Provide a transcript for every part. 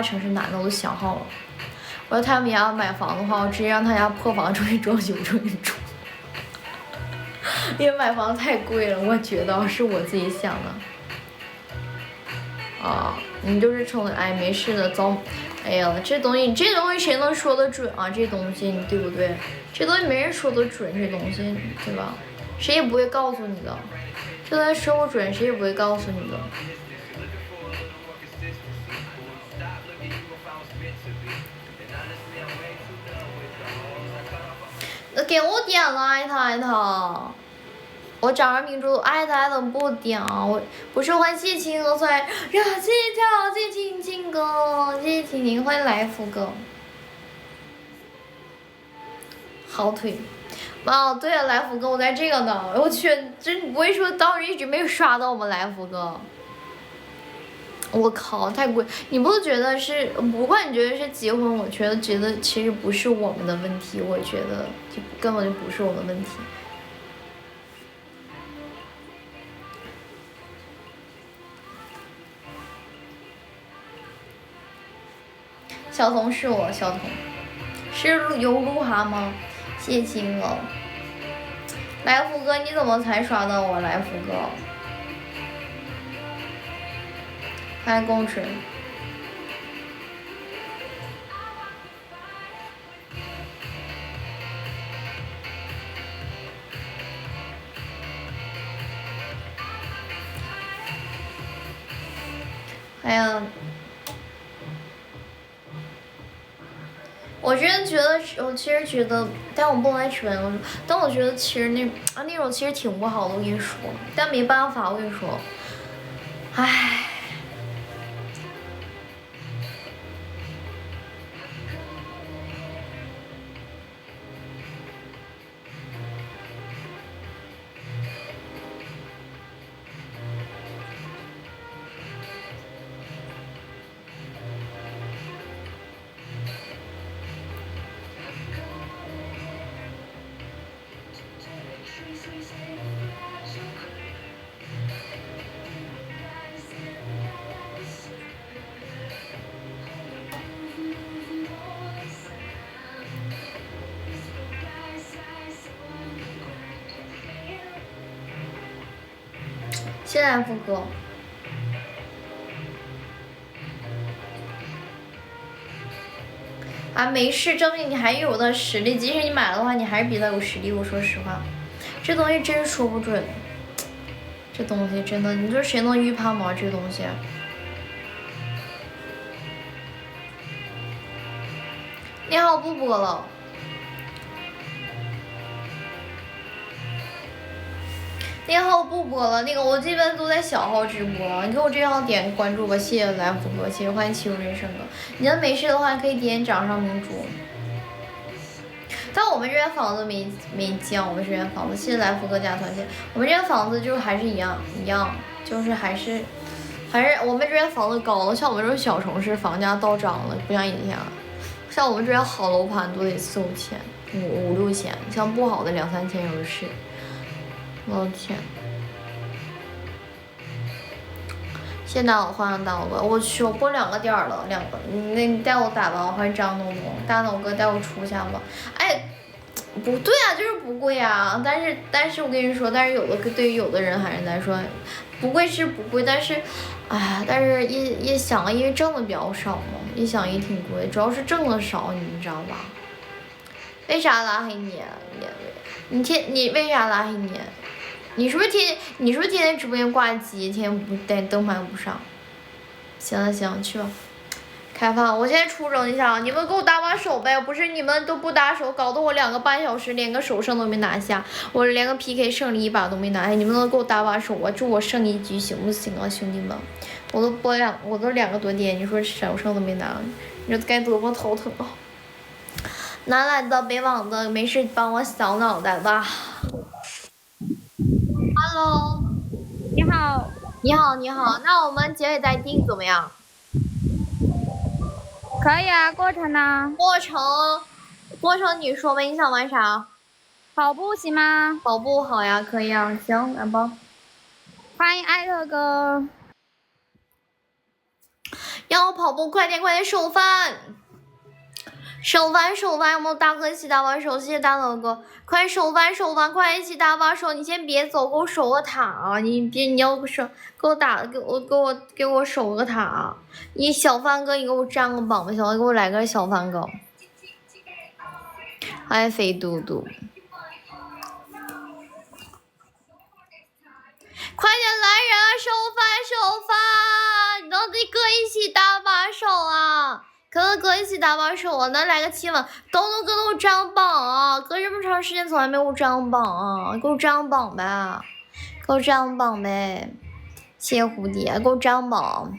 成是男的我都想好了。我要他们家买房的话，我直接让他家破房出去装修出去住。因为买房太贵了，我觉得是我自己想的。啊，你就是冲着哎没事的早，哎呀这东西谁能说得准啊？这东西对不对？这东西没人说得准，这东西对吧？谁也不会告诉你的，这东西说不准，谁也不会告诉你的。给我点了艾特艾特。我掌上明珠艾特艾特不点啊！我不是欢谢青哥帅，热气跳，谢青青哥，谢谢青青，欢迎来福哥。好腿，哦对了，来福哥我在这个呢，我去，真不会说当时一直没有刷到我们来福哥。我靠，太贵！你不觉得是？不管你觉得是结婚，我觉得其实不是我们的问题，我觉得就根本就不是我们的问题。小童是我，小童是有鹿晗吗？谢青了，来福哥，你怎么才刷到我？来福哥，嗨，公纯。哎呀，我真的觉得，我其实觉得，但我不能再吹了。但我觉得其实那种其实挺不好的，我跟你说。但没办法，我跟你说，唉。谢谢福哥。啊，没事，证明你还有的实力。即使你买了的话，你还是比他有实力。我说实话，这东西真说不准。这东西真的，你说谁能预判吗？这东西。你好，不播了。你好，不播了。那个，我这边都在小号直播，你给我这号点关注吧，谢谢来福哥，谢谢欢迎欺负人生哥。你要没事的话，可以点掌上明珠。但我们这边房子没降，我们这边房子，谢谢来福哥加团结。我们这边房子就还是一样，就是还是我们这边房子高了，像我们这种小城市，房价倒涨了，不像以前。像我们这边好楼盘都得4、5千、5、6千，像不好的2、3千有的是。我的天！谢谢大脑欢迎大脑哥，我去，我播2个点了，2个，你带我打吧，欢迎张东东，大脑哥带我出一下吧。哎，不对啊，就是不贵啊，但是我跟你说，但是对于有的人还是来说，不贵是不贵，但是，哎，但是一想，因为挣的比较少嘛，一想也挺贵，主要是挣的少，你知道吧？为啥拉黑你？你为啥拉黑你？你是不是天天直播间挂机，天天不带灯牌不上？行了行，去吧。开放，我现在出征一下，你们给我打把手呗！不是你们都不打手，搞得我2个半小时连个首胜都没拿下，我连个 PK 胜利1把都没拿下。你们能给我打把手啊？祝我胜一局行不行啊，兄弟们？我都2个多点，你说首胜都没拿，你说该多么头疼啊！南来的北往的，没事帮我小脑袋吧。Hello， 你好，你好，那我们结尾再定怎么样？可以啊，过程呢？过程你说呗，你想玩啥？跑步行吗？跑步好呀，可以啊，行，来吧。欢迎艾特哥。要跑步，快点快点收饭，收饭收饭，有没有大哥一起打把手？谢谢大老哥，快收饭收饭，快一起打把手！你先别走，给我守个塔啊！你要守，给我守个塔！你小范哥，你给我占个榜吧，小哥给我来个小范哥。哎，肥嘟嘟，快点来人啊！收饭收饭，你能哥一起打把手啊！哥一起打把手啊！能来个亲吻，东东哥给我占榜啊！哥这么长时间从来没有占榜啊，给我占榜呗，给我占榜呗！谢谢蝴蝶，给我占榜。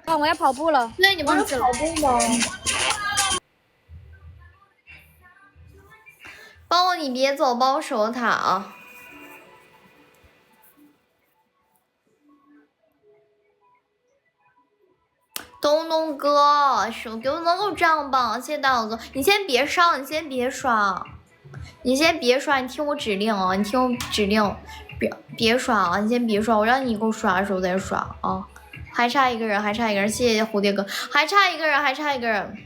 哦，我要跑步了。对，你不是跑步吗？帮我，你别走，帮我守塔啊！东东哥，手给我能够占榜，谢谢大老哥。你先别上，你先别刷，你先别刷，你听我指令啊！你听我指令，别刷啊！你先别刷，我让你给我刷的时候再刷啊！还差一个人，还差一个人，谢谢蝴蝶哥，还差一个人，还差一个人。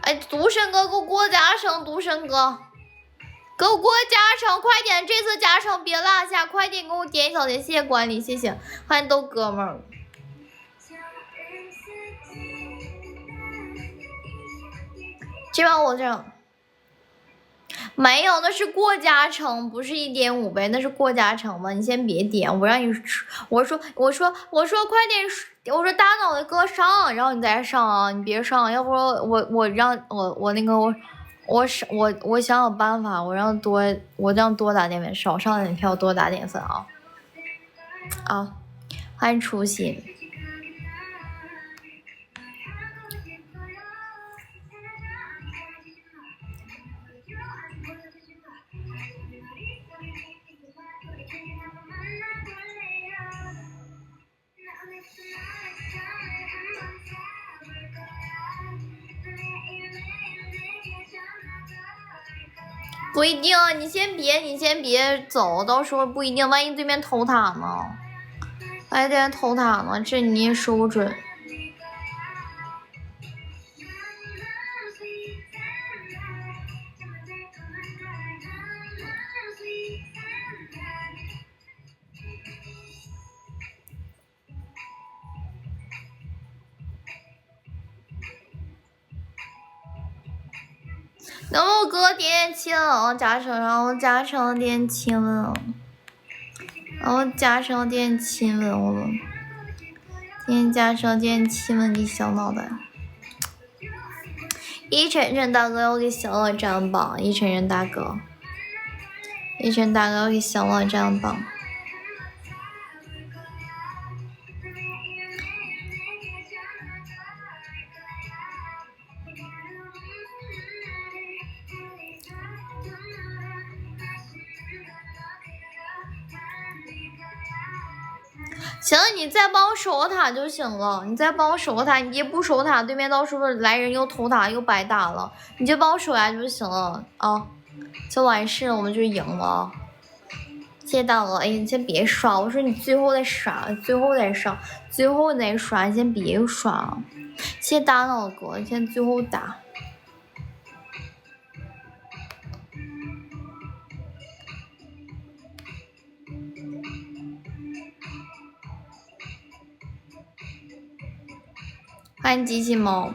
哎，独神哥，给我过加成，独神哥，给我过加成，快点！这次加成别落下，快点给我点小点，谢谢管理，谢谢，欢迎都哥们儿。这把我这样没有，那是过加成，不是1.5倍，那是过加成嘛。你先别点，我让你，我说快点，我说大脑的哥上，然后你再上啊，你别上，要不我让我那个我想有办法，我让多打点粉，少上点票，多打点粉啊啊，欢迎初心。不一定，你先别走，到时候不一定，万一对面偷塔呢？万一对面偷塔呢？这你也说不准。能不能给我点亲吻啊？加成，然后加成点亲吻，然后加成点亲吻我们，点加成点亲吻的小脑袋。一晨晨大哥要给小老占榜，一晨晨大哥要给小老占榜。行了，你再帮我守个塔就行了，你再帮我守个塔，你别不守塔，对面到时候来人又偷塔又白打了，你就帮我守下就行了啊，就完事了，我们就赢了。谢谢大佬，哎，你先别刷，我说你最后再刷，最后再上，最后再刷，你先别刷。谢谢大脑哥，你先最后打。欢迎机器猫。